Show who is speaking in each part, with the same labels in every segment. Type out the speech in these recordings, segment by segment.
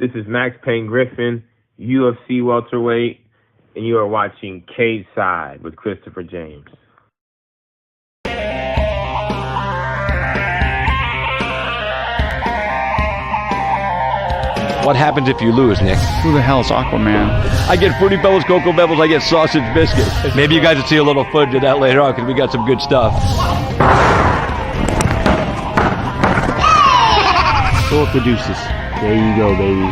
Speaker 1: This is Max Payne Griffin, UFC welterweight, and you are watching Cage Side with Christopher James.
Speaker 2: What happens if you lose, Nick?
Speaker 3: Who the hell's Aquaman?
Speaker 2: I get Fruity Pebbles, Cocoa Pebbles, I get sausage biscuits. Maybe you guys will see a little footage of that later on because we got some good stuff.
Speaker 3: Philip the Deuces. There you go, baby.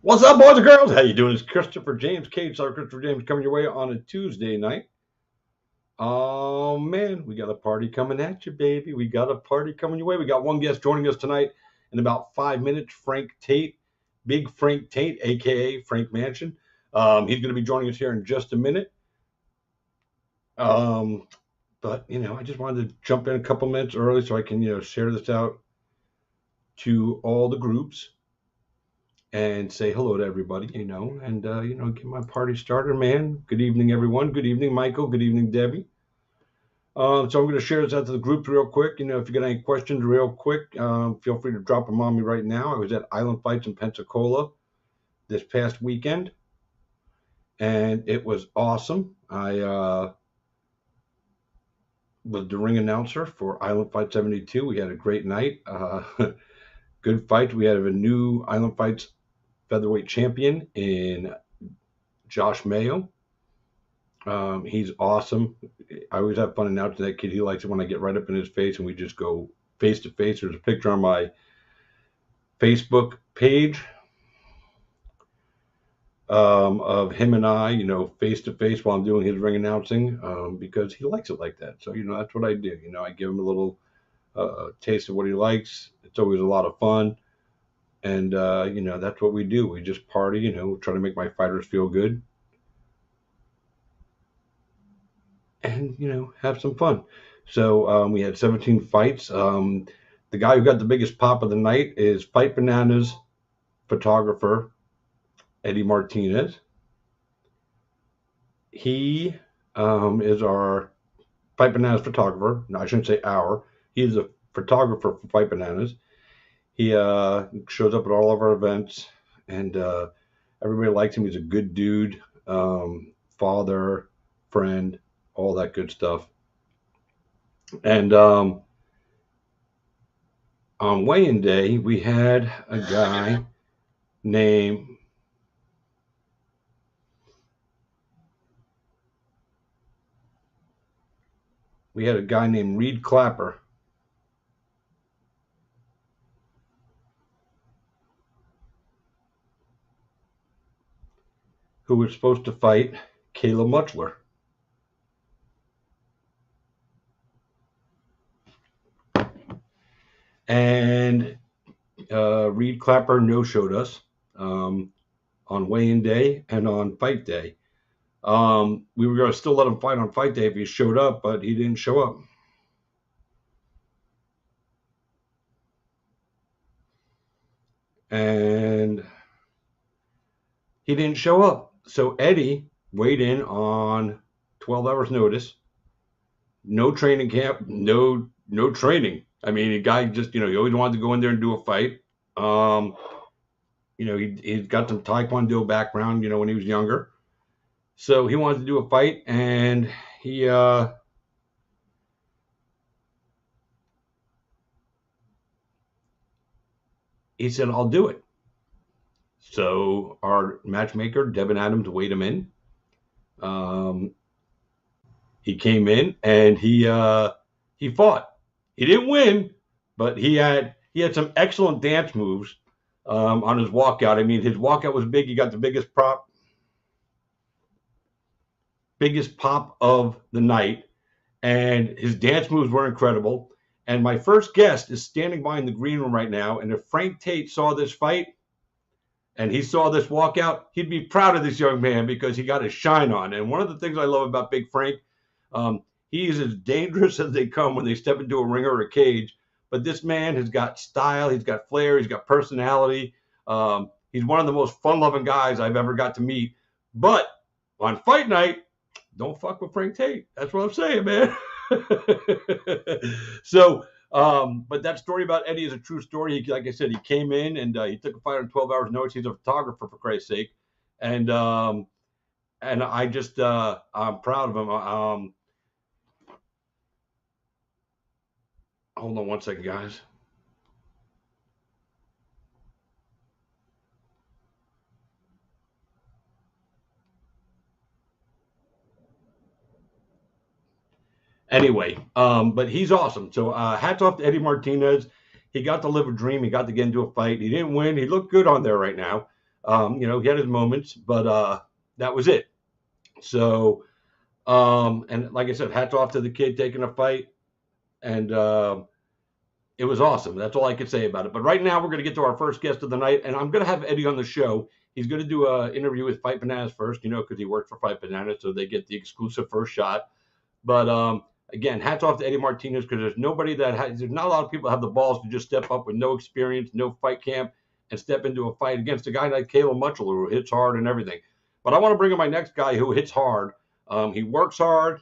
Speaker 4: What's up, boys and girls? How you doing? It's Christopher James, Cage Side Christopher James, coming your way on a Tuesday night. Oh, man, we got a party coming at you, baby. We got a party coming your way. We got one guest joining us tonight in about 5 minutes, Frank Tate, Big Frank Tate, a.k.a. Frank Mansion. He's going to be joining us here in just a minute. But, I just wanted to jump in a couple minutes early so I can, share this out to all the groups and say hello to everybody, and, get my party started, man. Good evening, everyone. Good evening, Michael. Good evening, Debbie. So I'm going to share this out to the group real quick. If you got any questions real quick, feel free to drop them on me right now. I was at Island Fights in Pensacola this past weekend, and it was awesome. I was the ring announcer for Island Fight 72. We had a great night. Good fight. We had a new Island Fights featherweight champion in Josh Mayo. He's awesome. I always have fun announcing that kid. He likes it when I get right up in his face and we just go face to face. There's a picture on my Facebook page of him and I, face to face while I'm doing his ring announcing, because he likes it like that. So, that's what I do. I give him a little taste of what he likes. It's always a lot of fun. And, that's what we do. We just party, try to make my fighters feel good. And, have some fun. So we had 17 fights. The guy who got the biggest pop of the night is Fight Bananas photographer Eddie Martinez. He is our Fight Bananas photographer. No, I shouldn't say our. He is a photographer for Fight Bananas. He shows up at all of our events, and everybody likes him. He's a good dude, father, friend, all that good stuff. And on weigh-in day, we had a guy named Reed Clapper. Who was supposed to fight Kayla Muchler. And Reed Clapper no-showed us on weigh-in day and on fight day. We were going to still let him fight on fight day if he showed up, but he didn't show up. And he didn't show up. So Eddie weighed in on 12 hours notice. No training camp, no training. I mean, the guy just, he always wanted to go in there and do a fight. He's got some Taekwondo background, when he was younger. So he wanted to do a fight, and he said, I'll do it. So our matchmaker, Devin Adams, weighed him in. He came in and he fought. He didn't win, but he had some excellent dance moves on his walkout. I mean, his walkout was big. He got the biggest pop of the night, and his dance moves were incredible. And my first guest is standing by in the green room right now, and if Frank Tate saw this fight and he saw this walkout, he'd be proud of this young man because he got his shine on. And one of the things I love about Big Frank, he is as dangerous as they come when they step into a ring or a cage. But this man has got style, he's got flair, he's got personality. He's one of the most fun-loving guys I've ever got to meet. But on fight night, don't fuck with Frank Tate. That's what I'm saying, man. So, but that story about Eddie is a true story. Like I said, he came in and he took a fight on 12 hours notice. He's a photographer, for Christ's sake. And I just, I'm proud of him. Hold on one second, guys. Anyway, but he's awesome. So hats off to Eddie Martinez. He got to live a dream. He got to get into a fight. He didn't win. He looked good on there right now. He had his moments, but that was it. So, and like I said, hats off to the kid taking a fight. And it was awesome. That's all I could say about it. But right now we're going to get to our first guest of the night. And I'm going to have Eddie on the show. He's going to do an interview with Fight Bananas first, because he works for Fight Bananas. So they get the exclusive first shot. But again, hats off to Eddie Martinez, because there's not a lot of people that have the balls to just step up with no experience, no fight camp, and step into a fight against a guy like Caleb Mutchler, who hits hard and everything. But I want to bring in my next guy who hits hard. He works hard.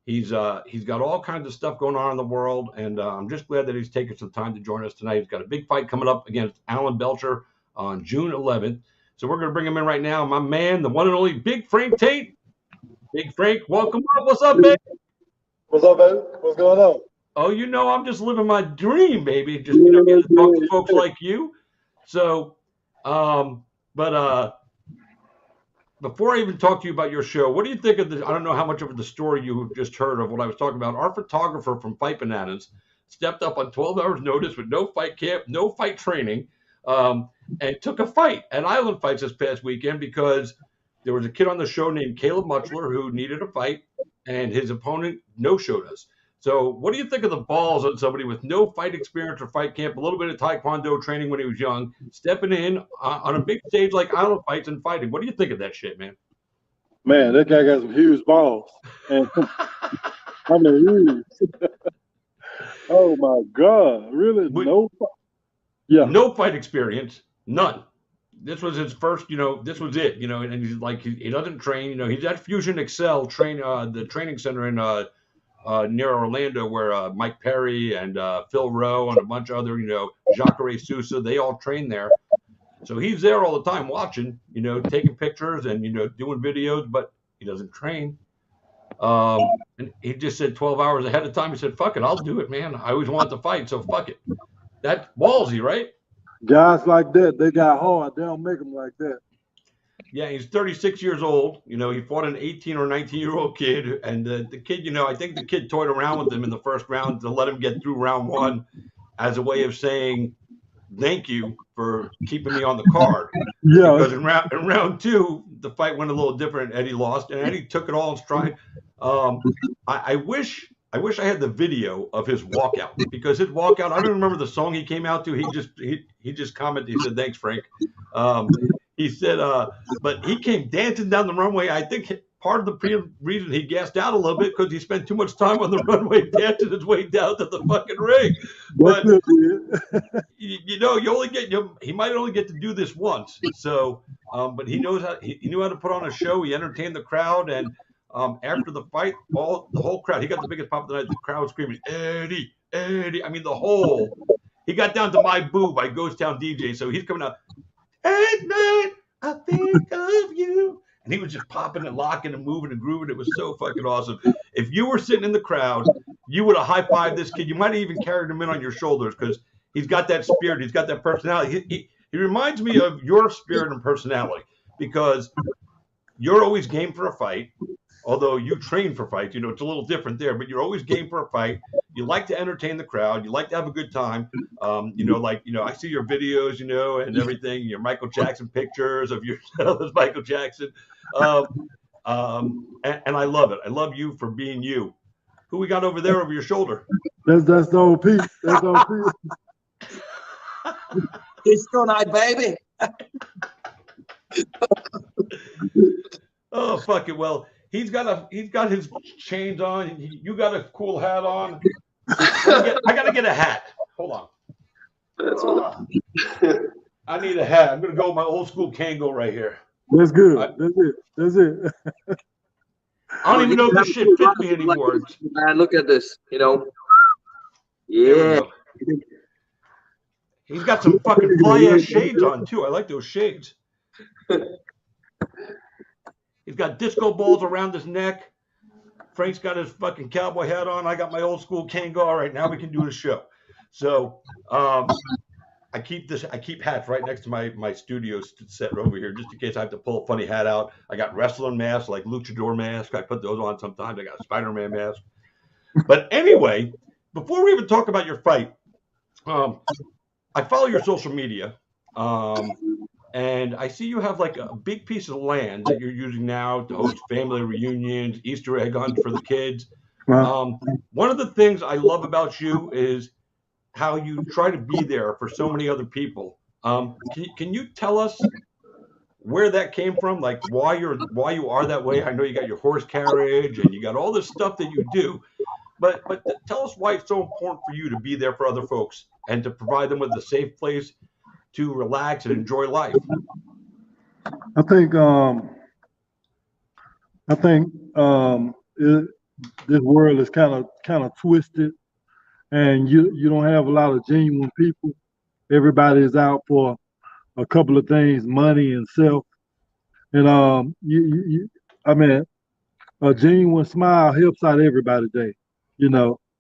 Speaker 4: He's got all kinds of stuff going on in the world, and I'm just glad that he's taken some time to join us tonight. He's got a big fight coming up against Alan Belcher on June 11th. So we're going to bring him in right now. My man, the one and only Big Frank Tate. Big Frank, welcome up. What's up, baby?
Speaker 5: What's up, baby? What's going on?
Speaker 4: Oh, I'm just living my dream, baby. Just getting to talk to folks like you. So, before I even talk to you about your show, what do you think of I don't know how much of the story you just heard of what I was talking about. Our photographer from Fight Bananas stepped up on 12 hours notice with no fight camp, no fight training, and took a fight at Island Fights this past weekend because there was a kid on the show named Caleb Mutchler who needed a fight, and his opponent no-showed us. So what do you think of the balls on somebody with no fight experience or fight camp, a little bit of Taekwondo training when he was young, stepping in on a big stage like Island Fights and fighting? What do you think of that shit, man?
Speaker 5: Man, that guy got some huge balls. And I mean, oh, my God. Really? No fight? Yeah.
Speaker 4: No fight experience. None. This was his first, this was it, and he's like, he doesn't train, he's at Fusion Excel the training center in near Orlando where Mike Perry and Phil Rowe and a bunch of other, Jacare Sousa, they all train there. So he's there all the time watching, taking pictures and, doing videos, but he doesn't train. And he just said 12 hours ahead of time. He said, fuck it, I'll do it, man. I always wanted to fight, so fuck it. That's ballsy, right?
Speaker 5: Guys like that, they got hard. They don't make them like that.
Speaker 4: Yeah, he's 36 years old. He fought an 18 or 19-year-old kid. And the kid, I think the kid toyed around with him in the first round to let him get through round one as a way of saying, thank you for keeping me on the card. Yeah. Because in round two, the fight went a little different. Eddie lost, and Eddie took it all in stride. I wish I had the video of his walkout, because his walkout, I don't remember the song he came out to. He just commented. He said, thanks, Frank. He said, but he came dancing down the runway. I think part of the reason he gassed out a little bit because he spent too much time on the runway dancing his way down to the fucking ring. But you only get he might only get to do this once. So, but he knew how to put on a show. He entertained the crowd, and after the fight, the whole crowd, he got the biggest pop of the night. The crowd was screaming, Eddie, Eddie. I mean, he got down to My Boo by Ghost Town DJ. So he's coming out, at night, I think of you. And he was just popping and locking and moving and grooving. It was so fucking awesome. If you were sitting in the crowd, you would have high-fived this kid. You might have even carried him in on your shoulders because he's got that spirit. He's got that personality. He reminds me of your spirit and personality because you're always game for a fight. Although you train for fights, it's a little different there, but you're always game for a fight. You like to entertain the crowd. You like to have a good time. I see your videos, and everything, your Michael Jackson pictures of yourself as Michael Jackson. And I love it. I love you for being you. Who we got over there over your shoulder?
Speaker 5: That's the old Pete. That's the old Pete.
Speaker 6: It's tonight, baby.
Speaker 4: Oh, fuck it. Well, he's got his chains on. You got a cool hat on. I gotta get a hat. Hold on. I need a hat. I'm gonna go with my old school Kango right here.
Speaker 5: That's good.
Speaker 4: I-
Speaker 5: That's it.
Speaker 4: I don't even know if this shit fits me anymore.
Speaker 6: Man, look at this.
Speaker 4: There we
Speaker 6: Yeah.
Speaker 4: go. He's got some fucking fly ass shades on too. I like those shades. He's got disco balls around his neck. Frank's got his fucking cowboy hat on. I got my old school Kangol. All right, now we can do the show. So I keep hats right next to my studio set over here, just in case I have to pull a funny hat out. I got wrestling masks, like luchador mask. I put those on sometimes. I got a Spider-Man mask. But anyway, before we even talk about your fight, I follow your social media, and I see you have like a big piece of land that you're using now to host family reunions, Easter egg hunt for the kids. One of the things I love about you is how you try to be there for so many other people. Can you tell us where that came from? Like why you are that way? I know you got your horse carriage and you got all this stuff that you do, but tell us why it's so important for you to be there for other folks and to provide them with a safe place to relax and enjoy life.
Speaker 5: I think this world is kind of twisted, and you don't have a lot of genuine people. Everybody is out for a couple of things, money and self. And I mean, a genuine smile helps out everybody day.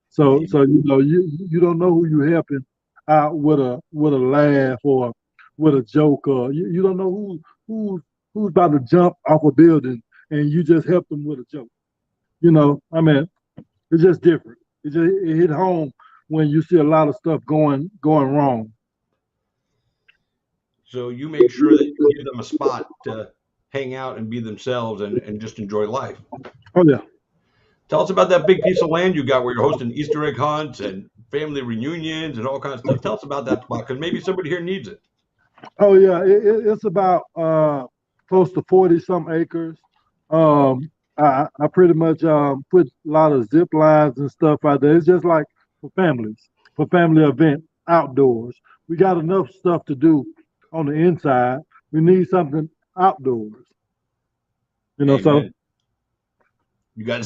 Speaker 5: So you don't know who you're helping out with a laugh or with a joke, or you don't know who's about to jump off a building and you just help them with a joke. I mean, it's just different. It hit home when you see a lot of stuff going wrong.
Speaker 4: So you make sure that you give them a spot to hang out and be themselves and just enjoy life.
Speaker 5: Oh yeah.
Speaker 4: Tell us about that big piece of land you got where you're hosting Easter egg hunts and family reunions and all kinds of stuff. Tell us about that spot because maybe somebody here needs it.
Speaker 5: Oh yeah, it's about close to 40-some acres. I pretty much put a lot of zip lines and stuff out there. It's just like for family event outdoors. We got enough stuff to do on the inside. We need something outdoors. So
Speaker 4: you got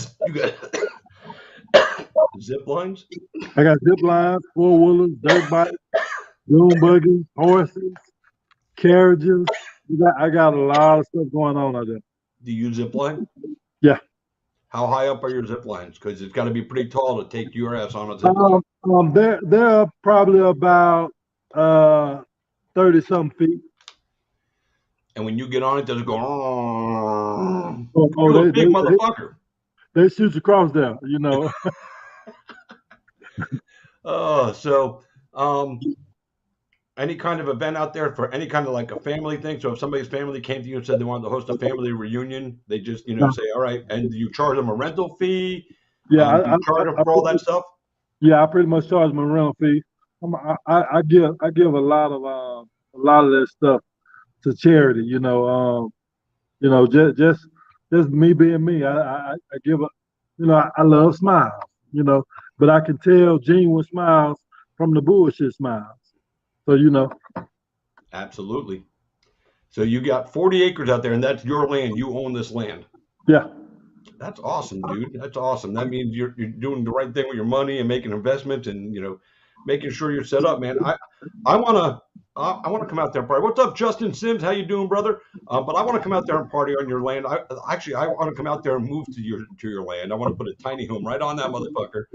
Speaker 4: zip lines?
Speaker 5: I got zip lines, 4-wheelers, dirt bikes, dune buggies, horses, carriages. I got a lot of stuff going on out there.
Speaker 4: Do you zip line?
Speaker 5: Yeah.
Speaker 4: How high up are your zip lines? Because it's got to be pretty tall to take your ass on a zip line.
Speaker 5: They're probably about 30-some feet.
Speaker 4: And when you get on it, does it go?
Speaker 5: You're
Speaker 4: a big motherfucker.
Speaker 5: They shoot you across there,
Speaker 4: So any kind of event out there for any kind of like a family thing? So if somebody's family came to you and said they wanted to host a family reunion, they just, say, all right. And do you charge them a rental fee?
Speaker 5: Yeah.
Speaker 4: Do you charge them for all that stuff?
Speaker 5: Yeah, I pretty much charge them a rental fee. I give a lot of that stuff to charity, just me being me. I give I love smiles, but I can tell genuine smiles from the bullshit smiles. So
Speaker 4: Absolutely. So you got 40 acres out there, and that's your land. You own this land.
Speaker 5: Yeah.
Speaker 4: That's awesome, dude. That's awesome. That means you're doing the right thing with your money and making investments and making sure you're set up, man. I wanna come out there and party. What's up, Justin Sims? How you doing, brother? But I want to come out there and party on your land. I want to come out there and move to your land. I want to put a tiny home right on that motherfucker.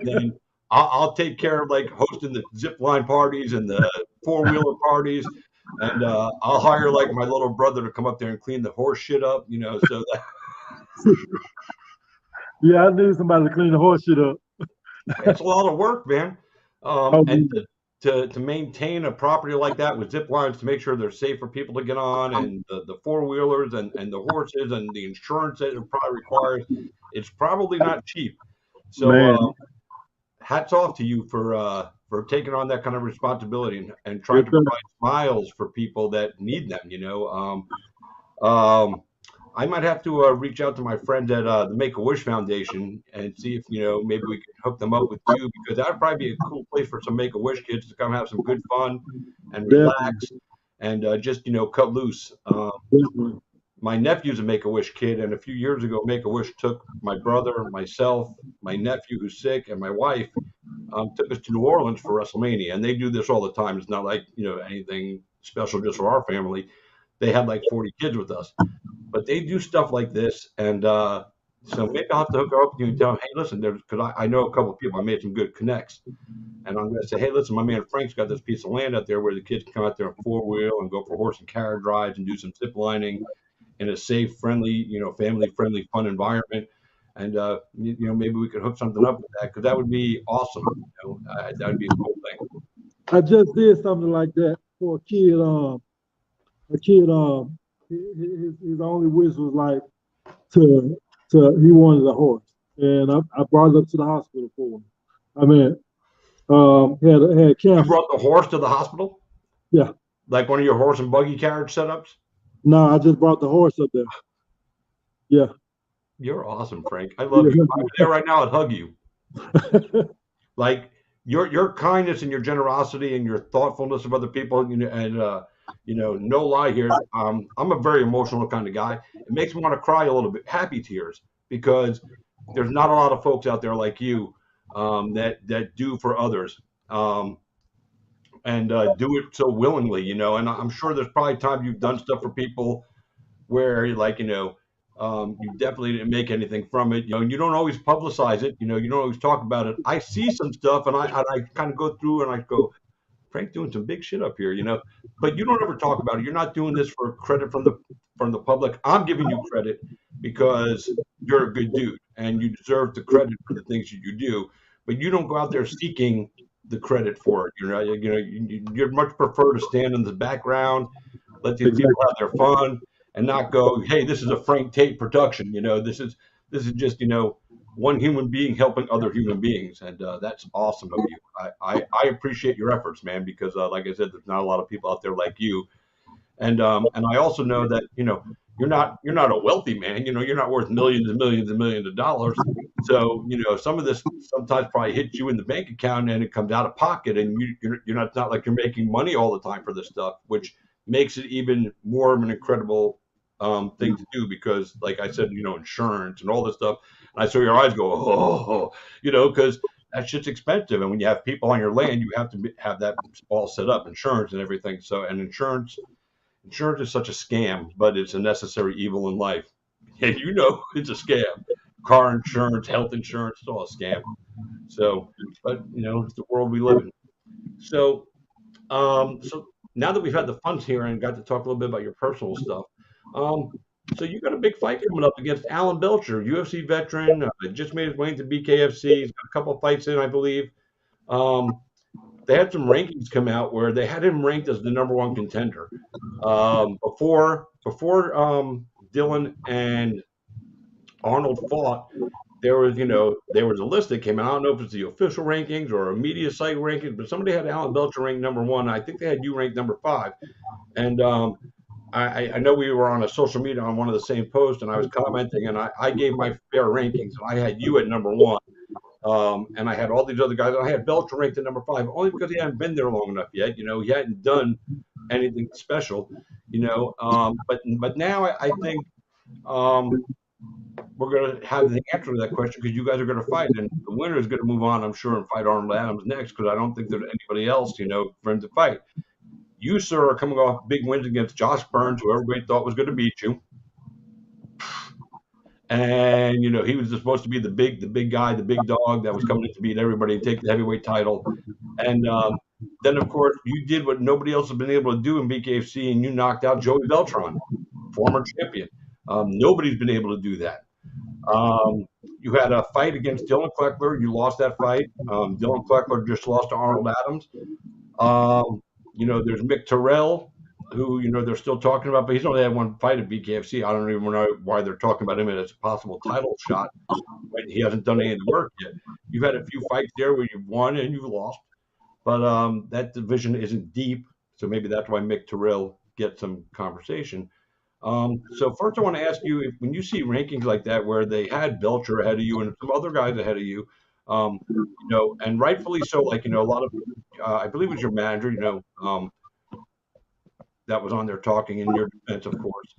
Speaker 4: Then I'll take care of like hosting the zip line parties and the 4-wheeler parties, and I'll hire like my little brother to come up there and clean the horse shit up, so that.
Speaker 5: Yeah, I need somebody to clean the horse shit up.
Speaker 4: It's a lot of work, man. And to maintain a property like that with zip lines to make sure they're safe for people to get on, and the 4-wheelers and the horses and the insurance that it probably requires, it's probably not cheap. So hats off to you for taking on that kind of responsibility and trying to provide smiles for people that need them. I might have to reach out to my friends at the Make-A-Wish Foundation and see if, maybe we can hook them up with you, because that would probably be a cool place for some Make-A-Wish kids to come have some good fun and relax and just, cut loose. my nephew's a Make-A-Wish kid, and a few years ago, Make-A-Wish took my brother, myself, my nephew who's sick, and my wife, took us to New Orleans for WrestleMania. And they do this all the time. It's not like, anything special just for our family. They had like 40 kids with us, but they do stuff like this. And so maybe I'll have to hook up with you and tell them, hey, listen, because I know a couple of people. I made some good connects. And I'm going to say, hey, listen, my man Frank's got this piece of land out there where the kids can come out there in four-wheel and go for horse and carriage rides and do some zip lining in a safe, friendly, family-friendly, fun environment. And, maybe we could hook something up with that, because that would be awesome. That would be a cool thing.
Speaker 5: I just did something like that for a kid. His only wish was like he wanted a horse, and I brought it up to the hospital for him. I mean, had cancer.
Speaker 4: You brought the horse to the hospital?
Speaker 5: Yeah.
Speaker 4: Like one of your horse and buggy carriage setups?
Speaker 5: No, I just brought the horse up there. Yeah.
Speaker 4: You're awesome, Frank. I love you. If I was there right now, I'd hug you. Like your kindness and your generosity and your thoughtfulness of other people, no lie here. I'm a very emotional kind of guy. It makes me want to cry a little bit, happy tears, because there's not a lot of folks out there like you that do for others, and do it so willingly, And I'm sure there's probably times you've done stuff for people where you're like, you definitely didn't make anything from it, and you don't always publicize it, you don't always talk about it. I see some stuff, and I kind of go through and I go, Frank's doing some big shit up here, but you don't ever talk about it. You're not doing this for credit from the public. I'm giving you credit because you're a good dude and you deserve the credit for the things that you do, but you don't go out there seeking the credit for it. You'd much prefer to stand in the background, let these people have their fun, and not go, hey, this is a Frank Tate production. This is just, one human being helping other human beings. And that's awesome of you. I appreciate your efforts, man, because like I said, there's not a lot of people out there like you. And I also know that, you're not a wealthy man, you're not worth millions and millions and millions of dollars. So, some of this sometimes probably hits you in the bank account and it comes out of pocket, and you're not, it's not like you're making money all the time for this stuff, which makes it even more of an incredible thing to do, because like I said, insurance and all this stuff. And I saw your eyes go, oh, because that shit's expensive. And when you have people on your land, you have to have that all set up, insurance and everything. So, and insurance is such a scam, but it's a necessary evil in life. And it's a scam. Car insurance, health insurance, it's all a scam. So, but it's the world we live in. So, now that we've had the funds here and got to talk a little bit about your personal stuff, so you got a big fight coming up against Alan Belcher, UFC veteran, just made his way into BKFC. He's got a couple of fights in, I believe. They had some rankings come out where they had him ranked as the #1 contender. Before Dylan and Arnold fought, there was a list that came out. I don't know if it's the official rankings or a media site rankings, but somebody had Alan Belcher ranked #1. I think they had you ranked #5. And I know we were on a social media on one of the same posts, and I was commenting, and I gave my fair rankings, and I had you at #1. And I had all these other guys. I had Belcher ranked at #5, only because he hadn't been there long enough yet. He hadn't done anything special. But now I think we're going to have the answer to that question, because you guys are going to fight, and the winner is going to move on, I'm sure, and fight Arnold Adams next, because I don't think there's anybody else, for him to fight. You, sir, are coming off big wins against Josh Burns, who everybody thought was going to beat you. And, he was supposed to be the big guy, the big dog that was coming in to beat everybody and take the heavyweight title. And then, of course, you did what nobody else has been able to do in BKFC, and you knocked out Joey Beltran, former champion. Nobody's been able to do that. You had a fight against Dylan Kleckler. You lost that fight. Dylan Kleckler just lost to Arnold Adams. There's Mick Terrell, who, they're still talking about, but he's only had one fight at BKFC. I don't even know why they're talking about him as a possible title shot. But he hasn't done any of the work yet. You've had a few fights there where you've won and you've lost. But that division isn't deep, so maybe that's why Mick Terrell gets some conversation. So first I want to ask you, when you see rankings like that where they had Belcher ahead of you and some other guys ahead of you, and rightfully so, like, a lot of, I believe it was your manager, that was on there talking in your defense, of course.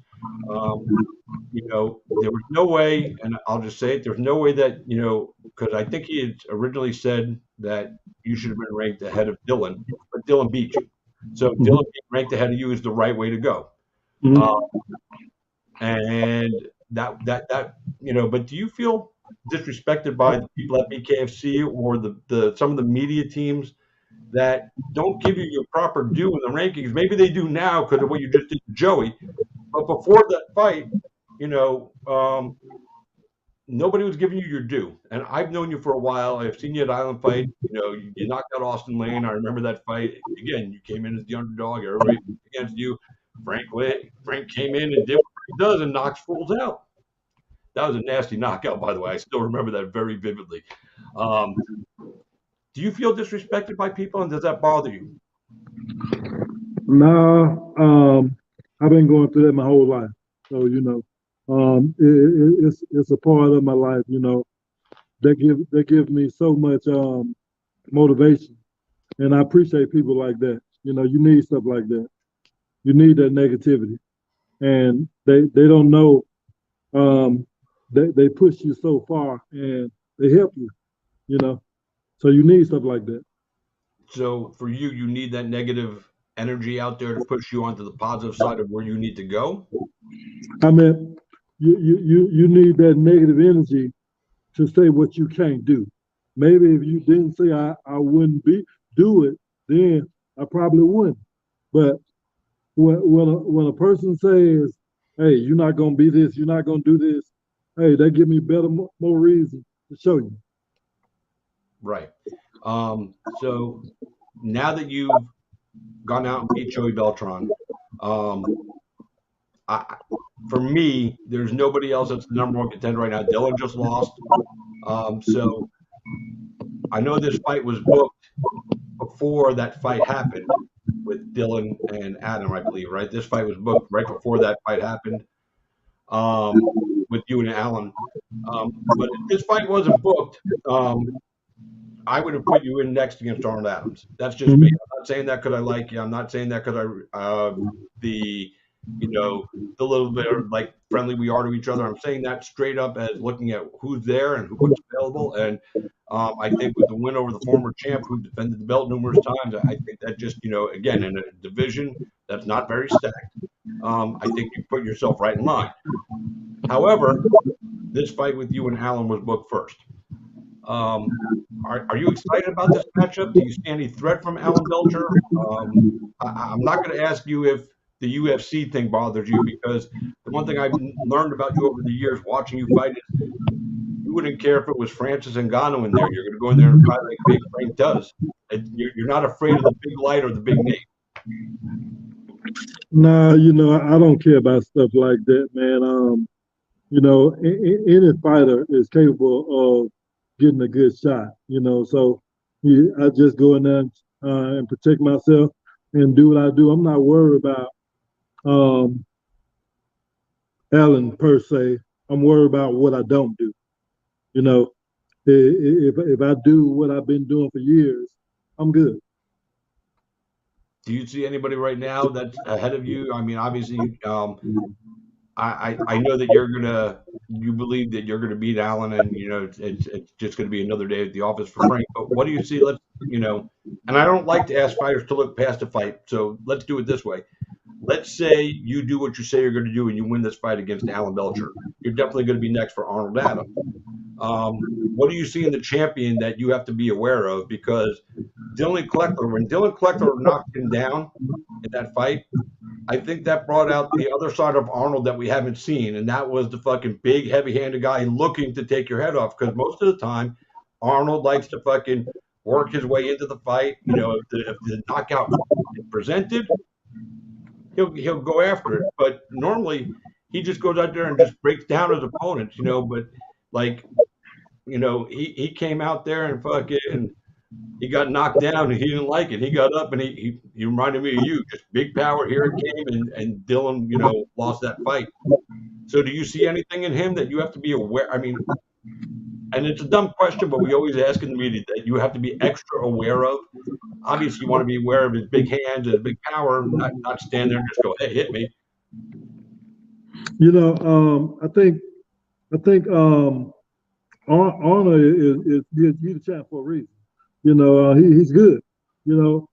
Speaker 4: Um, there was no way, and I'll just say it, there's no way that, because I think he had originally said that you should have been ranked ahead of Dylan, but Dylan beat you. So
Speaker 5: Mhm.
Speaker 4: Dylan being ranked ahead of you is the right way to go.
Speaker 5: Mhm.
Speaker 4: And but do you feel disrespected by the people at BKFC or the some of the media teams that don't give you your proper due in the rankings? Maybe they do now because of what you just did to Joey, but before that fight, nobody was giving you your due. And I've known you for a while. I've seen you at Island Fight. You knocked out Austin Lane. I remember that fight. Again, you came in as the underdog. Everybody against you. Frank came in and did what he does and knocks fools out. That was a nasty knockout, by the way. I still remember that very vividly. Do you feel disrespected by people, and does that bother you?
Speaker 5: No, I've been going through that my whole life, so it's a part of my life. They give me so much motivation, and I appreciate people like that. You need stuff like that. You need that negativity, and they don't know. They push you so far, and they help you. So you need stuff like that.
Speaker 4: So for you, you need that negative energy out there to push you onto the positive side of where you need to go.
Speaker 5: I mean, you need that negative energy to say what you can't do. Maybe if you didn't say I wouldn't do it, then I probably wouldn't. But when a person says, "Hey, you're not gonna be this, you're not gonna do this," hey, that give me more reason to show you.
Speaker 4: Right. So now that you've gone out and beat Joey Beltran, for me, there's nobody else that's the number one contender right now. Dylan just lost. So I know this fight was booked before that fight happened with Dylan and Adam, I believe, right? This fight was booked right before that fight happened with you and Alan. But if this fight wasn't booked, I would have put you in next against Arnold Adams. That's just me. I'm not saying that because I like you. I'm not saying that because the little bit of like friendly we are to each other. I'm saying that straight up as looking at who's there and what's available. And I think with the win over the former champ who defended the belt numerous times, I think that just, again, in a division that's not very stacked, I think you put yourself right in line. However, this fight with you and Alan was booked first. Are you excited about this matchup? Do you see any threat from Alan Belcher? I'm not going to ask you if the UFC thing bothers you, because the one thing I've learned about you over the years watching you fight is you wouldn't care if it was Francis Ngannou in there. You're going to go in there and fight like Big Frank does. You're not afraid of the big light or the big name.
Speaker 5: Nah, I don't care about stuff like that, man. Any fighter is capable of getting a good shot, so I just go in there and protect myself and do what I do. I'm not worried about Alan per se. I'm worried about what I don't do. If I do what I've been doing for years, I'm good.
Speaker 4: Do you see anybody right now that's ahead of you? I mean, obviously, I know that you believe that you're gonna beat Allen, and it's just gonna be another day at the office for Frank. But what do you see? And I don't like to ask fighters to look past a fight, so let's do it this way. Let's say you do what you say you're going to do and you win this fight against Alan Belcher. You're definitely going to be next for Arnold Adams. What do you see in the champion that you have to be aware of? Because when Dylan Kleckler knocked him down in that fight, I think that brought out the other side of Arnold that we haven't seen, and that was the fucking big, heavy-handed guy looking to take your head off. Because most of the time, Arnold likes to fucking work his way into the fight. If the knockout is presented, he'll go after it. But normally, he just goes out there and just breaks down his opponents. But he came out there and fucking. He got knocked down and he didn't like it. He got up and he reminded me of you. Just big power, here it came, and Dylan, lost that fight. So do you see anything in him that you have to be aware? I mean, and it's a dumb question, but we always ask in the media that you have to be extra aware of. Obviously, you want to be aware of his big hands and his big power, not stand there and just go, hey, hit me.
Speaker 5: I think Arnold is he's the champ for a reason. He's good. You know,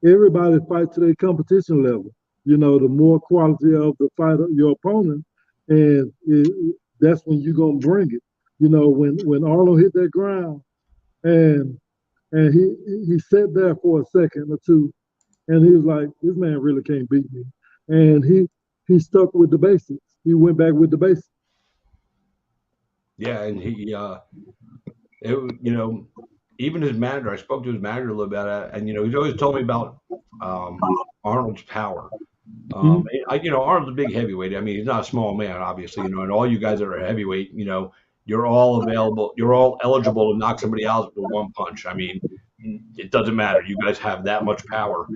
Speaker 5: everybody fights to their competition level. The more quality of the fighter, your opponent, and that's when you're gonna bring it. When Arnold hit that ground and he sat there for a second or two, and he was like, "This man really can't beat me," and he stuck with the basics. He went back with the basics.
Speaker 4: Yeah, and even his manager, I spoke to his manager a little bit, and he's always told me about Arnold's power. Arnold's a big heavyweight. I mean, he's not a small man, obviously, and all you guys that are heavyweight, you're all available, you're all eligible to knock somebody out with one punch. I mean, it doesn't matter. You guys have that much power.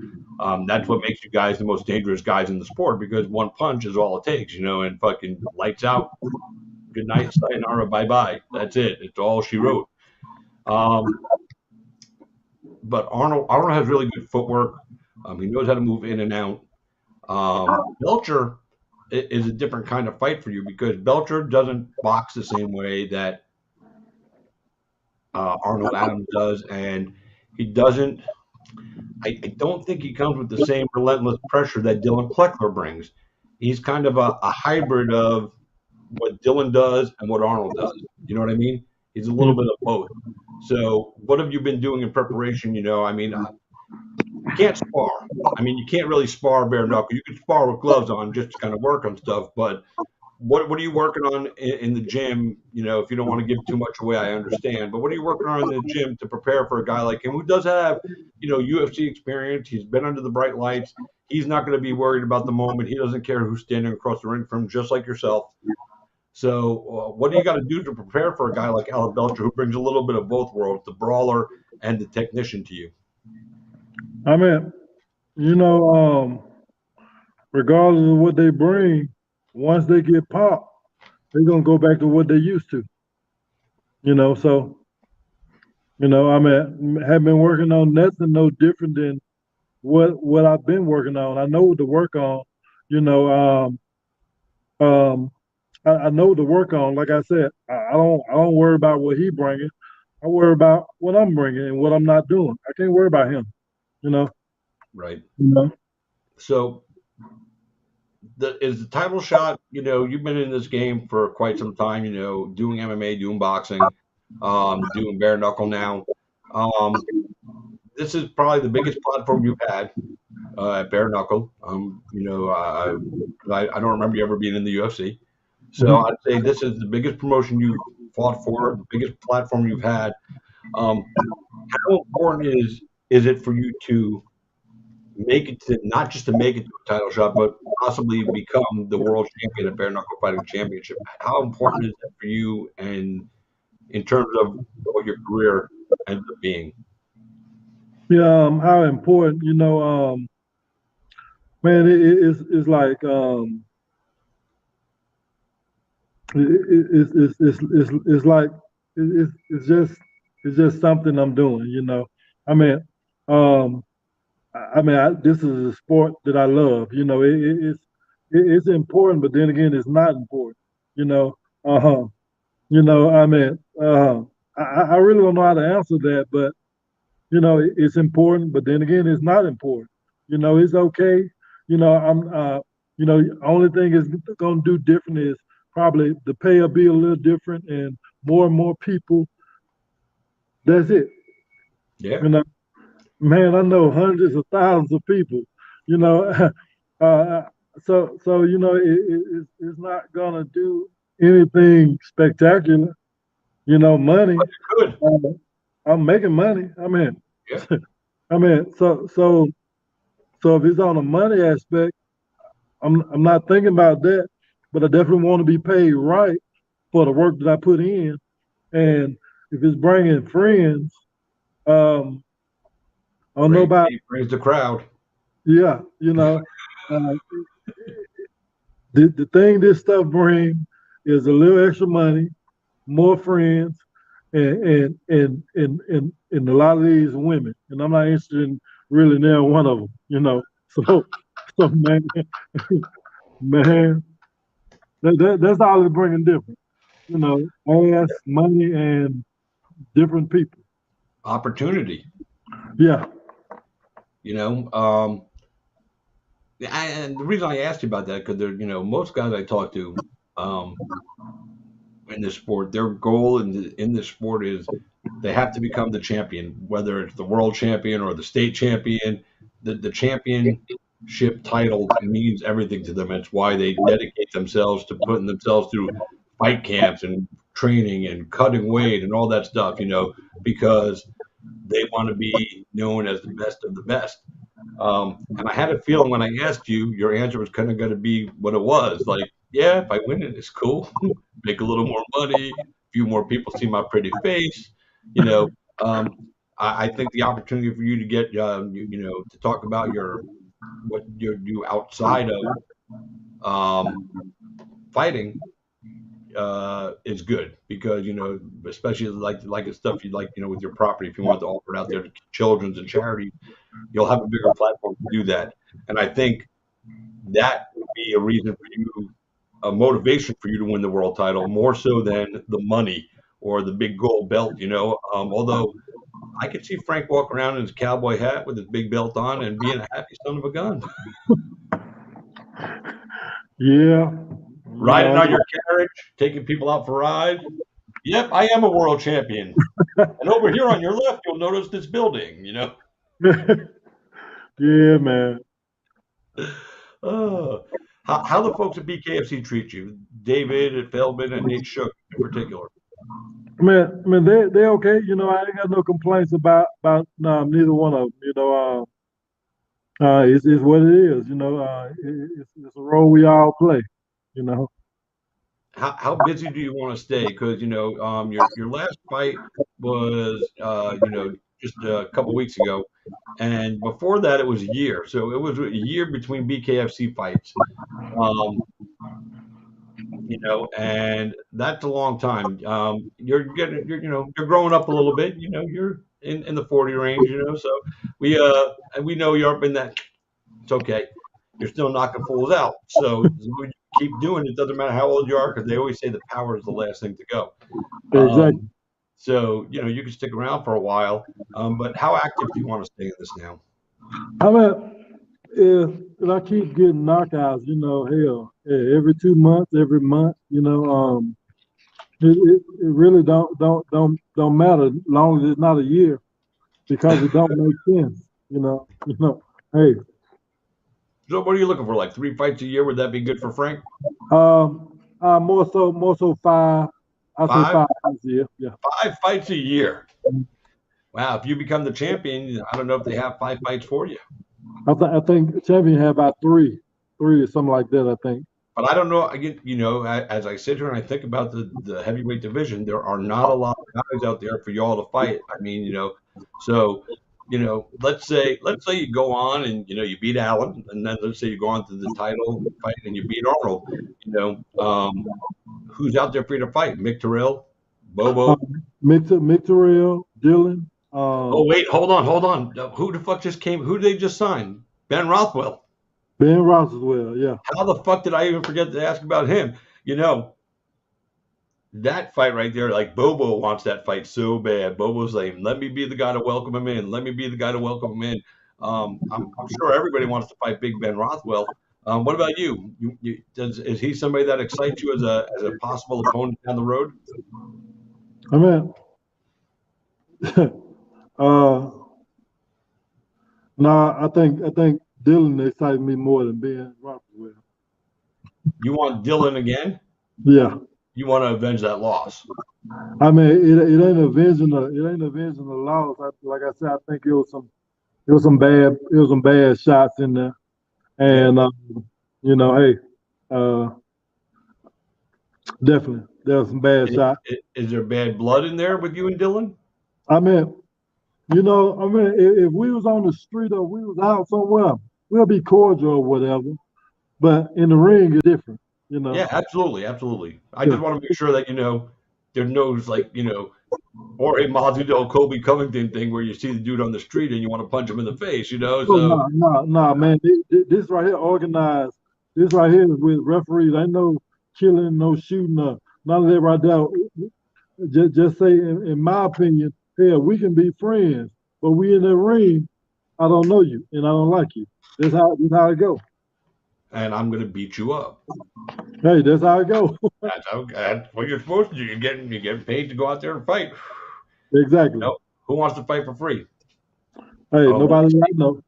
Speaker 4: That's what makes you guys the most dangerous guys in the sport, because one punch is all it takes, and fucking lights out. Good night, sayonara, bye bye. That's it. It's all she wrote. But Arnold has really good footwork. He knows how to move in and out. Belcher is a different kind of fight for you, because Belcher doesn't box the same way that Arnold Adams does, and he doesn't. I don't think he comes with the same relentless pressure that Dylan Kleckler brings. He's kind of a hybrid of what Dylan does and what Arnold does. You know what I mean? He's a little bit of both. So what have you been doing in preparation? I mean, you can't spar. I mean, you can't really spar bare knuckle. You can spar with gloves on just to kind of work on stuff. But what are you working on in the gym? If you don't want to give too much away, I understand. But what are you working on in the gym to prepare for a guy like him who does have, UFC experience? He's been under the bright lights. He's not going to be worried about the moment. He doesn't care who's standing across the ring from him, just like yourself. So what do you got to do to prepare for a guy like Alan Belcher, who brings a little bit of both worlds, the brawler and the technician, to you?
Speaker 5: I mean, regardless of what they bring, once they get popped, they're gonna go back to what they used to. So I mean, have been working on nothing no different than what I've been working on. I know what to work on. I know what to work on. Like I said, I don't worry about what he bringing. I worry about what I'm bringing and what I'm not doing. I can't worry about him.
Speaker 4: Right.
Speaker 5: You know.
Speaker 4: So is the title shot, you've been in this game for quite some time, doing MMA, doing boxing, doing bare knuckle now. This is probably the biggest platform you've had at bare knuckle. I don't remember you ever being in the UFC. So I'd say this is the biggest promotion you've fought for, the biggest platform you've had. How important is it for you to make it to, not just to make it to a title shot, but possibly become the world champion at Bare Knuckle Fighting Championship? How important is that for you, and in terms of what your career ends up being?
Speaker 5: Yeah, how important, man, it's like it's like it's just something I'm doing. I mean, this is a sport that I love. It's important, but then again, it's not important. You know, I mean, I really don't know how to answer that, but it's important, but then again, it's not important. It's okay. Only thing is going to do different is probably the pay will be a little different, and more people. That's it.
Speaker 4: Yeah.
Speaker 5: Man, I know hundreds of thousands of people. You know, so it's not gonna do anything spectacular. Money.
Speaker 4: Good.
Speaker 5: I'm making money. I mean,
Speaker 4: Yeah.
Speaker 5: so if it's on the money aspect, I'm not thinking about that, but I definitely want to be paid right for the work that I put in, and if it's bringing friends, I don't know about.
Speaker 4: Brings the crowd.
Speaker 5: Yeah, the thing this stuff brings is a little extra money, more friends, and a lot of these women, and I'm not interested in really nail one of them. So man, man, That's all they're bringing different. You know, ass, money, and different people.
Speaker 4: Opportunity.
Speaker 5: Yeah.
Speaker 4: You know, and the reason I asked you about that because most guys I talk to um, in this sport, their goal in this sport is they have to become the champion, whether it's the world champion or the state champion. The championship title means everything to them. It's why they dedicate themselves to putting themselves through fight camps and training and cutting weight and all that stuff, because they want to be known as the best of the best. And I had a feeling when I asked you, your answer was kind of going to be what it was. Like, yeah, if I win it, it's cool. Make a little more money. A few more people see my pretty face. You know, I think the opportunity for you to get, to talk about what you do outside of fighting is good because especially like it's stuff you like with your property. If you want to offer it out there to children's and charities, you'll have a bigger platform to do that. And I think that would be a reason for you, a motivation for you to win the world title more so than the money or the big gold belt. Although I could see Frank walking around in his cowboy hat with his big belt on and being a happy son of a gun.
Speaker 5: Yeah.
Speaker 4: Riding on your carriage, taking people out for rides. Yep, I am a world champion. And over here on your left, you'll notice this building,
Speaker 5: Yeah, man.
Speaker 4: How the folks at BKFC treat you? David, Feldman, and Nate Shook in particular.
Speaker 5: Man, they're okay. I ain't got no complaints about neither one of them. It's what it is. It's a role we all play.
Speaker 4: How busy do you want to stay? Because your last fight was just a couple weeks ago, and before that it was a year. So it was a year between BKFC fights. And that's a long time. You're growing up a little bit. You're in the 40 range. So we know you're up in that. It's okay. You're still knocking fools out. So you keep doing it. Doesn't matter how old you are, because they always say the power is the last thing to go.
Speaker 5: Exactly.
Speaker 4: So you can stick around for a while. But how active do you want to stay in this now?
Speaker 5: I mean, if I keep getting knockouts, hell, every 2 months, every month, it really don't matter as long as it's not a year, because it don't make sense. Hey.
Speaker 4: So what are you looking for? Like 3 fights a year? Would that be good for Frank?
Speaker 5: More so 5. I say 5 fights a year. Yeah.
Speaker 4: 5 fights a year. Wow. If you become the champion, I don't know if they have 5 fights for you.
Speaker 5: I think the champion had about 3 or something like that, I think.
Speaker 4: But I don't know. Again, as I sit here and I think about the heavyweight division, there are not a lot of guys out there for y'all to fight. I mean, so let's say you go on and you beat Allen, and then let's say you go on to the title fight and you beat Arnold. Who's out there for you to fight? Mick Terrell, Bobo,
Speaker 5: Mick Terrell, Dylan.
Speaker 4: Oh wait, hold on. Who the fuck just came? Who did they just sign? Ben Rothwell.
Speaker 5: Ben Rothwell, yeah.
Speaker 4: How the fuck did I even forget to ask about him? That fight right there, like Bobo wants that fight so bad. Bobo's like, let me be the guy to welcome him in. Let me be the guy to welcome him in. I'm sure everybody wants to fight Big Ben Rothwell. What about you? Is he somebody that excites you as a possible opponent down the road?
Speaker 5: I mean, no, I think Dylan excites me more than Ben Rothwell.
Speaker 4: You want Dylan again?
Speaker 5: Yeah.
Speaker 4: You want to avenge that loss?
Speaker 5: I mean, it ain't avenging the loss. Like I said, I think it was some bad shots in there, and definitely there was some bad shots.
Speaker 4: Is there bad blood in there with you and Dylan?
Speaker 5: I mean, if we was on the street or we was out somewhere, we'll be cordial or whatever. But in the ring, it's different.
Speaker 4: Yeah, absolutely. I just want to make sure that there's no or a Masvidal Kobe Covington thing where you see the dude on the street and you want to punch him in the face, So
Speaker 5: no, man. This right here organized. This right here is with referees. Ain't no killing, no shooting, none of that right there. Just say, in my opinion, hell, we can be friends, but we in the ring, I don't know you and I don't like you. That's how it go.
Speaker 4: And I'm gonna beat you up.
Speaker 5: Hey, that's how it go.
Speaker 4: That's what you're supposed to do. You're getting paid to go out there and fight.
Speaker 5: Exactly.
Speaker 4: You know, who wants to fight for free?
Speaker 5: Hey, nobody I know.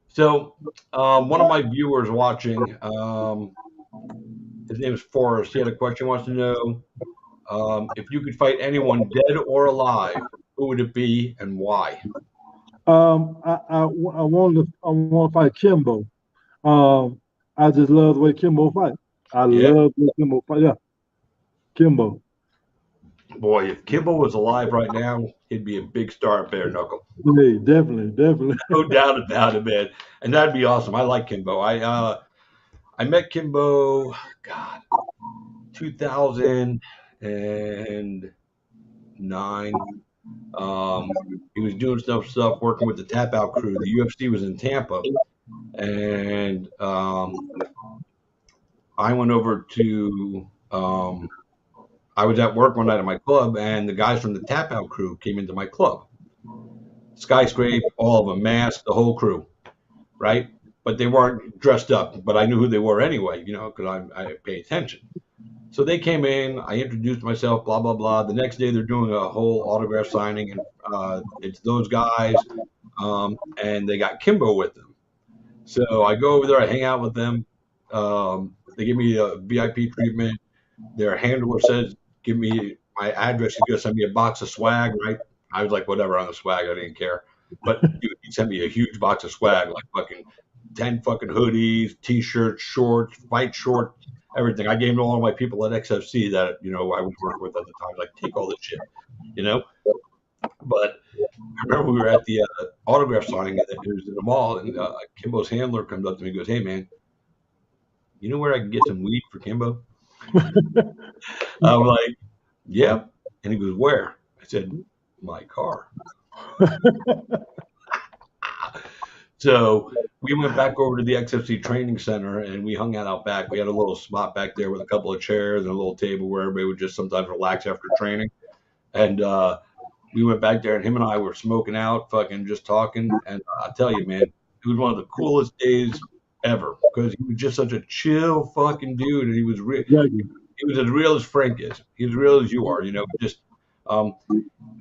Speaker 4: So, one of my viewers watching, his name is Forrest. He had a question. He wants to know if you could fight anyone, dead or alive, who would it be and why?
Speaker 5: I want to fight Kimbo. I just love the way Kimbo fight. I
Speaker 4: Yeah.
Speaker 5: love the way Kimbo fight. Yeah, Kimbo.
Speaker 4: Boy, if Kimbo was alive right now, he'd be a big star at Bare Knuckle.
Speaker 5: Hey, definitely.
Speaker 4: No doubt about it, man. And that'd be awesome. I like Kimbo. I met Kimbo, God, 2009. He was doing stuff working with the Tapout crew. The UFC was in Tampa, and I went over to. I was at work one night at my club, and the guys from the Tapout crew came into my club. Skyscrape, all of them, masked, the whole crew, right? But they weren't dressed up. But I knew who they were anyway, because I pay attention. So they came in. I introduced myself, blah blah blah. The next day, they're doing a whole autograph signing, and it's those guys, and they got Kimbo with them. So I go over there, I hang out with them. They give me a VIP treatment. Their handler says, "Give me my address. He's gonna send me a box of swag." Right? I was like, "Whatever on the swag, I didn't care." But dude, he sent me a huge box of swag, like fucking 10 fucking hoodies, t-shirts, shorts, fight shorts, everything. I gave them to all of my people at XFC that I was working with at the time. Like, take all this shit, you know. But I remember we were at the autograph signing, and it was in the mall, and Kimbo's handler comes up to me and goes, "Hey man, you know where I can get some weed for Kimbo?" I'm like, "Yep." And he goes, "Where?" I said, "My car." So we went back over to the XFC training center and we hung out back. We had a little spot back there with a couple of chairs and a little table where everybody would just sometimes relax after training. And we went back there and him and I were smoking out, fucking just talking. And I tell you, man, it was one of the coolest days ever because he was just such a chill fucking dude. And he was real. He was as real as Frank is. He's as real as you are, just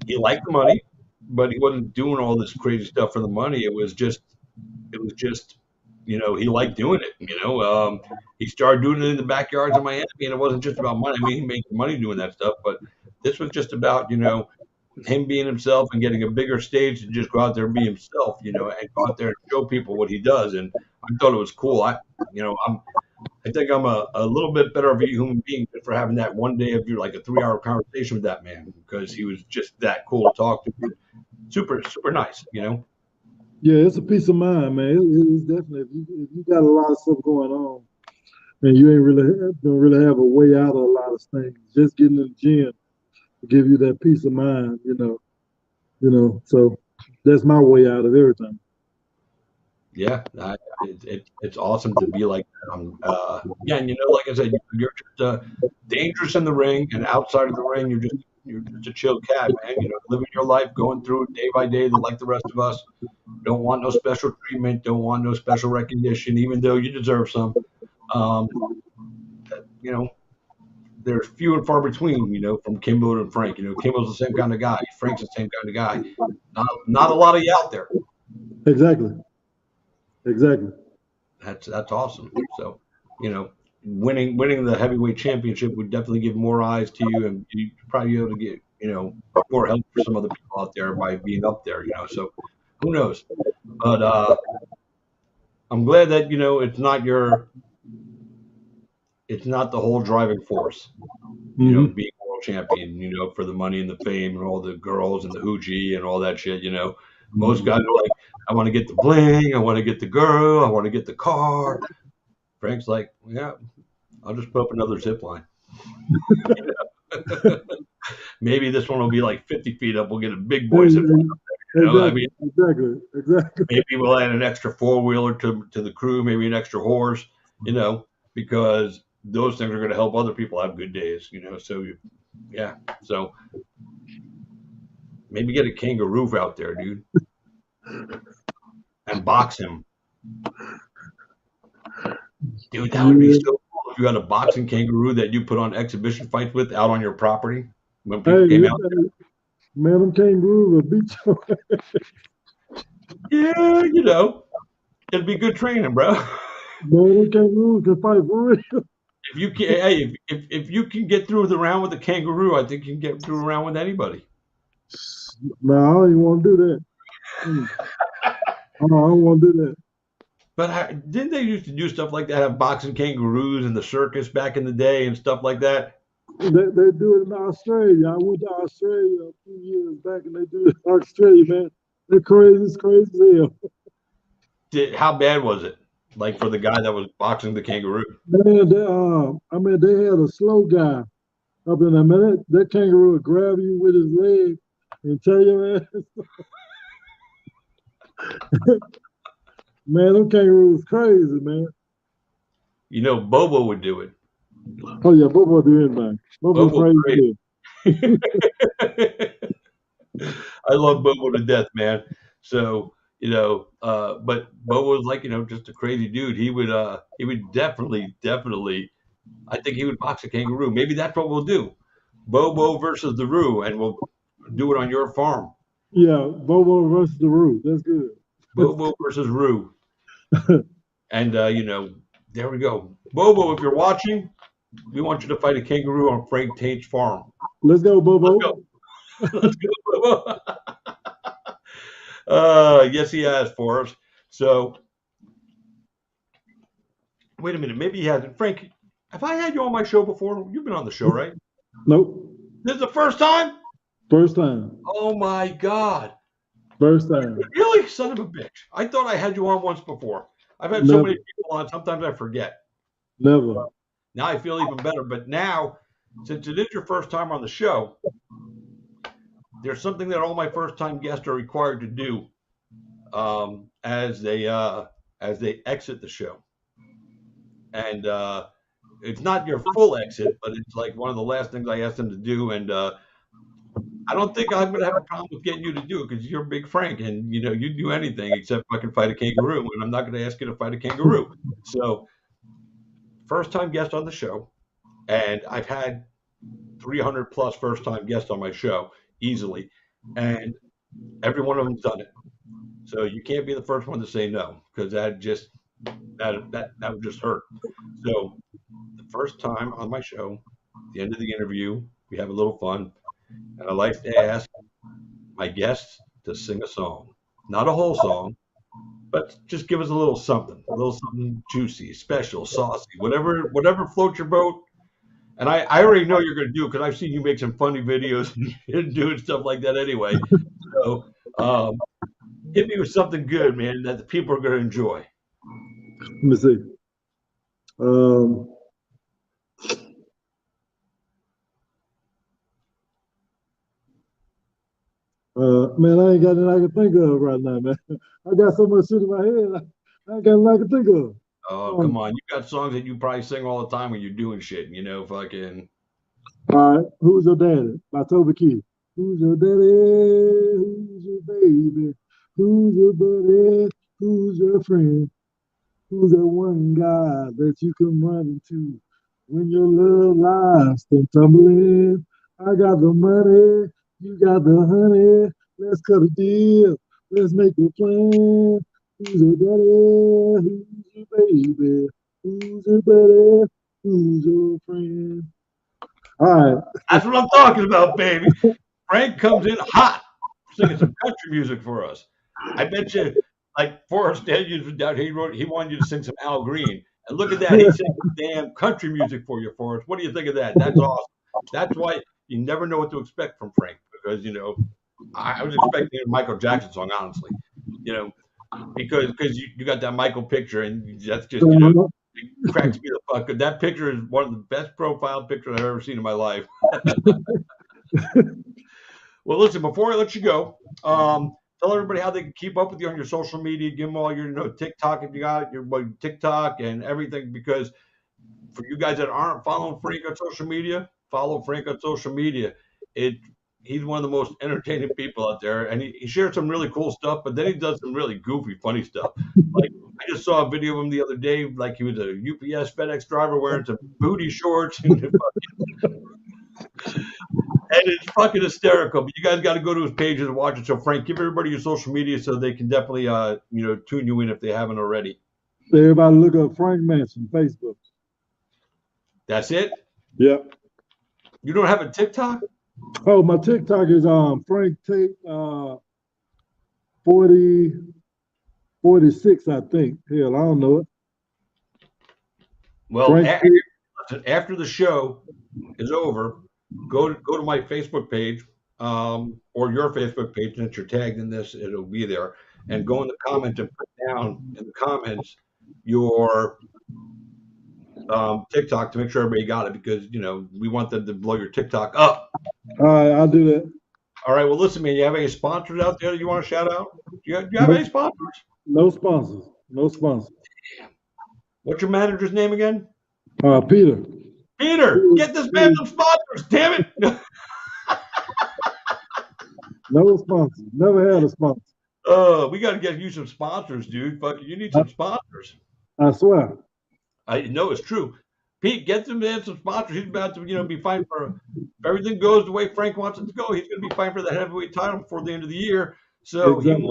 Speaker 4: he liked the money, but he wasn't doing all this crazy stuff for the money. It was just, he liked doing it. He started doing it in the backyards of Miami, and it wasn't just about money. I mean, he made money doing that stuff, but this was just about, him being himself and getting a bigger stage to just go out there and be himself, and go out there and show people what he does. And I thought it was cool. I think I'm a little bit better of a human being for having that one day of like a 3-hour conversation with that man because he was just that cool to talk to. Super, super nice,
Speaker 5: Yeah, it's a peace of mind, man. It's definitely if you got a lot of stuff going on and you don't really have a way out of a lot of things, just getting in the gym will give you that peace of mind, So that's my way out of everything.
Speaker 4: Yeah, it's awesome to be like that. And like I said, you're just dangerous in the ring, and outside of the ring, you're just a chill cat, man. Living your life, going through it day by day, like the rest of us. Don't want no special treatment, don't want no special recognition, even though you deserve some. There's few and far between, from Kimbo to Frank. Kimbo's the same kind of guy. Frank's the same kind of guy. Not a lot of you out there.
Speaker 5: Exactly.
Speaker 4: That's awesome. So, winning the heavyweight championship would definitely give more eyes to you, and you'd probably be able to get, more help for some other people out there by being up there, So who knows? But I'm glad that, it's not the whole driving force, being world champion, for the money and the fame and all the girls and the hoochie and all that shit, Most guys are like, I want to get the bling, I want to get the girl, I want to get the car. Frank's like, yeah, I'll just put up another zip line. Maybe this one will be like 50 feet up. We'll get a big boy zip line up there.
Speaker 5: Exactly.
Speaker 4: Maybe we'll add an extra 4-wheeler to the crew, maybe an extra horse, because those things are going to help other people have good days, you know. So, yeah. So maybe get a kangaroo out there, dude, and box him. Dude, that would be so cool if you had a boxing kangaroo that you put on exhibition fights with out on your property when people came out.
Speaker 5: Man, them kangaroos will beat you.
Speaker 4: Yeah, you know, it'd be good training, bro.
Speaker 5: Man, them kangaroos can fight for real.
Speaker 4: If you can, hey, if you can get through the round with a kangaroo, I think you can get through a round with anybody.
Speaker 5: No, I don't even want to do that. I don't want to do that.
Speaker 4: But didn't they used to do stuff like that, have boxing kangaroos in the circus back in the day and stuff like that?
Speaker 5: They do it in Australia. I went to Australia a few years back, and they do it in Australia, man. They're crazy. It's crazy as hell.
Speaker 4: How bad was it? Like for the guy that was boxing the kangaroo?
Speaker 5: Man, they had a slow guy up in there. Man, that kangaroo would grab you with his leg and tell your ass. Man, them kangaroos crazy, man.
Speaker 4: You know, Bobo would do it.
Speaker 5: Oh yeah, Bobo do anything. Bobo's crazy.
Speaker 4: I love Bobo to death, man. So, you know, but Bobo's like, you know, just a crazy dude. He would definitely, I think he would box a kangaroo. Maybe that's what we'll do. Bobo versus the Roo, and we'll do it on your farm.
Speaker 5: Yeah, Bobo versus the Roo. That's good.
Speaker 4: Bobo versus Roo. And, you know, there we go. Bobo, if you're watching, we want you to fight a kangaroo on Frank Tate's farm.
Speaker 5: Let's go, Bobo.
Speaker 4: Let's go, Bobo. Yes, he has for us. So, wait a minute. Maybe he hasn't. Frank, have I had you on my show before? You've been on the show, right?
Speaker 5: Nope.
Speaker 4: This is the first time?
Speaker 5: First time.
Speaker 4: Oh, my God.
Speaker 5: First time.
Speaker 4: Really? Son of a bitch. I thought I had you on once before. I've had so many people on, sometimes I forget.
Speaker 5: Never.
Speaker 4: Now I feel even better. But now, since it is your first time on the show, there's something that all my first-time guests are required to do as they exit the show. And it's not your full exit, but it's like one of the last things I asked them to do. And I don't think I'm going to have a problem with getting you to do it because you're Big Frank, and you know you do anything except fucking fight a kangaroo, and I'm not going to ask you to fight a kangaroo. So, first-time guest on the show, and I've had 300 plus first-time guests on my show easily, and every one of them's done it. So you can't be the first one to say no, because that would just hurt. So the first time on my show, at the end of the interview, we have a little fun, and I like to ask my guests to sing a song, not a whole song, but just give us a little something juicy, special, saucy, whatever floats your boat. And I already know you're going to do it because I've seen you make some funny videos and doing stuff like that anyway. So hit me with something good, man, that the people are going to enjoy.
Speaker 5: Let me see. Man, I ain't got nothing I can think of right now, man. I got so much shit in my head, I ain't got nothing I can think of.
Speaker 4: Oh, come on. You got songs that you probably sing all the time when you're doing shit, you know, fucking.
Speaker 5: All right. Who's Your Daddy by Toby Keith. Who's your daddy? Who's your baby? Who's your buddy? Who's your friend? Who's that one guy that you can run into when your love lies and tumbling? I got the money, you got the honey. Let's cut a deal. Let's make a plan. Who's your daddy? Who's your baby? Who's your buddy? Who's your friend? All right.
Speaker 4: That's what I'm talking about, baby. Frank comes in hot, singing some country music for us. I bet you, like Forrest Daniels was down here, he wanted you to sing some Al Green. And look at that, he sang some damn country music for you, Forrest. What do you think of that? That's awesome. That's why you never know what to expect from Frank, because, you know, I was expecting a Michael Jackson song, honestly, you know, because you got that Michael picture, and that's just, you know, it cracks me the fuck up. That picture is one of the best profile pictures I've ever seen in my life. Well, listen, before I let you go, tell everybody how they can keep up with you on your social media. Give them all your TikTok if you got it, your TikTok and everything, because for you guys that aren't following Frank on social media, follow Frank on social media. He's one of the most entertaining people out there, and he shares some really cool stuff, but then he does some really goofy, funny stuff. Like I just saw a video of him the other day, like he was a UPS FedEx driver wearing some booty shorts and it's fucking hysterical. But you guys got to go to his page and watch it. So Frank, give everybody your social media so they can definitely tune you in if they haven't already.
Speaker 5: So everybody look up Frank Manson Facebook.
Speaker 4: That's it?
Speaker 5: Yep.
Speaker 4: You don't have a TikTok?
Speaker 5: Oh, my TikTok is Frank Tate 46, I think. Hell, I don't know it.
Speaker 4: Well, after the show is over, go to my Facebook page or your Facebook page, and if you're tagged in this, it'll be there. And go in the comments and put down in the comments your TikTok to make sure everybody got it, because we want them to blow your TikTok up.
Speaker 5: All right, I'll do that.
Speaker 4: All right. Well, listen, man. You have any sponsors out there that you want to shout out? Do you have any sponsors?
Speaker 5: No sponsors. No sponsors.
Speaker 4: What's your manager's name again?
Speaker 5: Peter.
Speaker 4: Peter, get this man some sponsors. Damn it.
Speaker 5: No sponsors. Never had a sponsor.
Speaker 4: We got to get you some sponsors, dude. Fuck, you need some sponsors.
Speaker 5: I swear.
Speaker 4: I know it's true. Pete, get them in some sponsors. He's about to, be fighting for, if everything goes the way Frank wants it to go, he's going to be fighting for that heavyweight title before the end of the year. So
Speaker 5: exactly.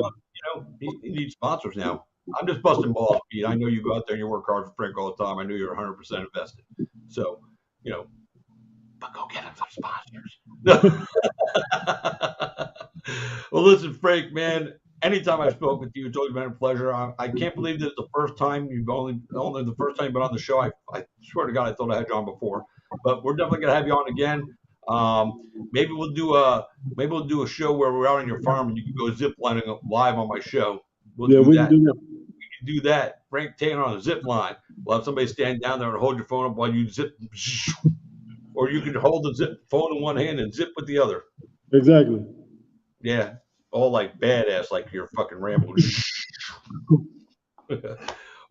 Speaker 4: he needs sponsors now. I'm just busting balls, Pete. I know you go out there and you work hard for Frank all the time. I know you're 100% invested. So, but go get him some sponsors. Well, listen, Frank, man, anytime I've spoken with you, it's always been a pleasure. I can't believe that it's the first time you've only the first time you've been on the show. I swear to God, I thought I had you on before, but we're definitely gonna have you on again. Maybe we'll do a show where we're out on your farm and you can go zip lining live on my show.
Speaker 5: We can do that.
Speaker 4: We can do that. Frank Tate on a zip line. We'll have somebody stand down there and hold your phone up while you zip, or you can hold the zip phone in one hand and zip with the other.
Speaker 5: Exactly.
Speaker 4: Yeah, all like badass, like you're fucking Rambo. Well,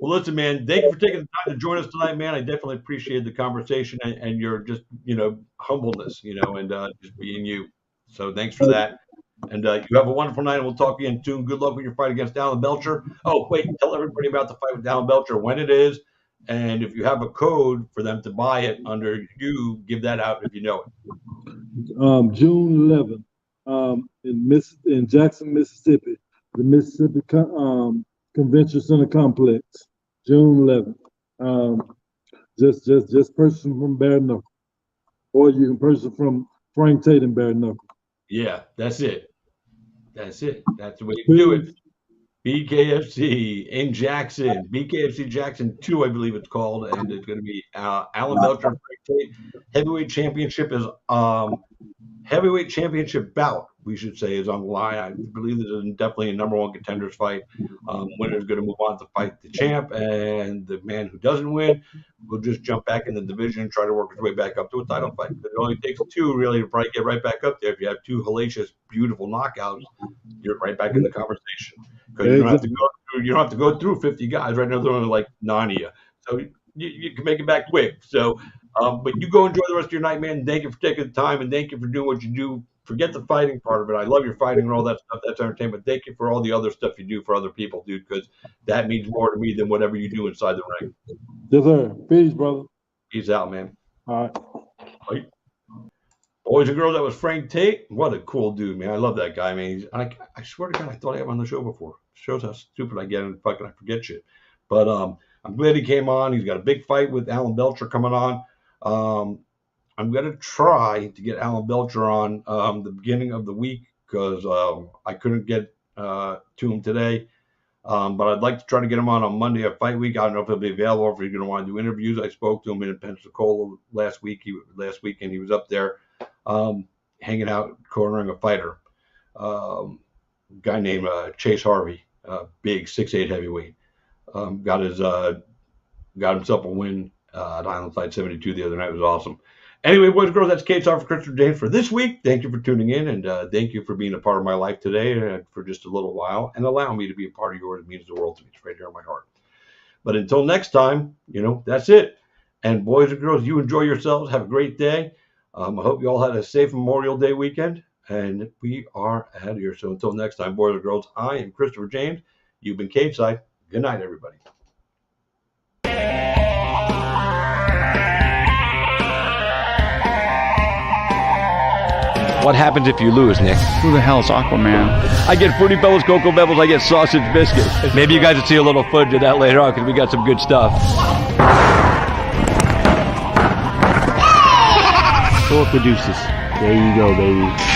Speaker 4: listen, man, thank you for taking the time to join us tonight, man. I definitely appreciate the conversation and your just, humbleness, and just being you. So thanks for that. And you have a wonderful night, and we'll talk again soon. Good luck with your fight against Alan Belcher. Oh, wait, tell everybody about the fight with Alan Belcher, when it is, and if you have a code for them to buy it under you, give that out if you know it.
Speaker 5: June 11th. In Jackson, Mississippi, the Mississippi Convention Center Complex, June 11th. Just purchase them from Bare Knuckle, or you can purchase from Frank Tate and Bare Knuckle.
Speaker 4: Yeah, that's it. That's it. That's the way you do it. BKFC in Jackson, BKFC Jackson 2, I believe it's called, and it's going to be Alan Belcher and Frank Tate. Heavyweight championship bout, we should say, is on the line. I believe this is definitely a number one contenders fight. Winner is going to move on to fight the champ, and the man who doesn't win will just jump back in the division and try to work his way back up to a title fight. But it only takes two really to probably get right back up there. If you have two hellacious, beautiful knockouts, you're right back in the conversation. Because you don't have to go through 50 guys. Right now, there are only like 9 of you. So you can make it back quick. So, but you go enjoy the rest of your night, man. Thank you for taking the time, and thank you for doing what you do. Forget the fighting part of it. I love your fighting and all that stuff. That's entertainment. Thank you for all the other stuff you do for other people, dude, because that means more to me than whatever you do inside the ring.
Speaker 5: Yes, sir. Peace, brother.
Speaker 4: Peace out, man.
Speaker 5: All right.
Speaker 4: Bye. Boys and girls, that was Frank Tate. What a cool dude, man. I love that guy, man. I swear to God, I thought I had him on the show before. Shows how stupid I get and fucking I forget shit. But I'm glad he came on. He's got a big fight with Alan Belcher coming on. I'm going to try to get Alan Belcher on the beginning of the week because I couldn't get to him today. But I'd like to try to get him on Monday at fight week. I don't know if he'll be available or if he's going to want to do interviews. I spoke to him in Pensacola last week, and he was up there hanging out, cornering a fighter. Guy named Chase Harvey, big 6'8" heavyweight. Got himself a win at Island Fight 72 the other night. It was awesome. Anyway, boys and girls, that's Kate's off for Christopher James for this week. Thank you for tuning in, and thank you for being a part of my life today for just a little while, and allowing me to be a part of yours. It means the world to me. It's right here in my heart. But until next time, that's it. And boys and girls, you enjoy yourselves. Have a great day. I hope you all had a safe Memorial Day weekend. And we are out of here. So until next time, boys and girls, I am Christopher James. You've been Caveside. Good night, everybody.
Speaker 2: What happens if you lose, Nick?
Speaker 3: Who the hell is Aquaman?
Speaker 2: I get Fruity Pebbles, Cocoa Pebbles, I get sausage biscuits. Maybe you guys will see a little footage of that later on because we got some good stuff.
Speaker 3: Go with the deuces. There you go, baby.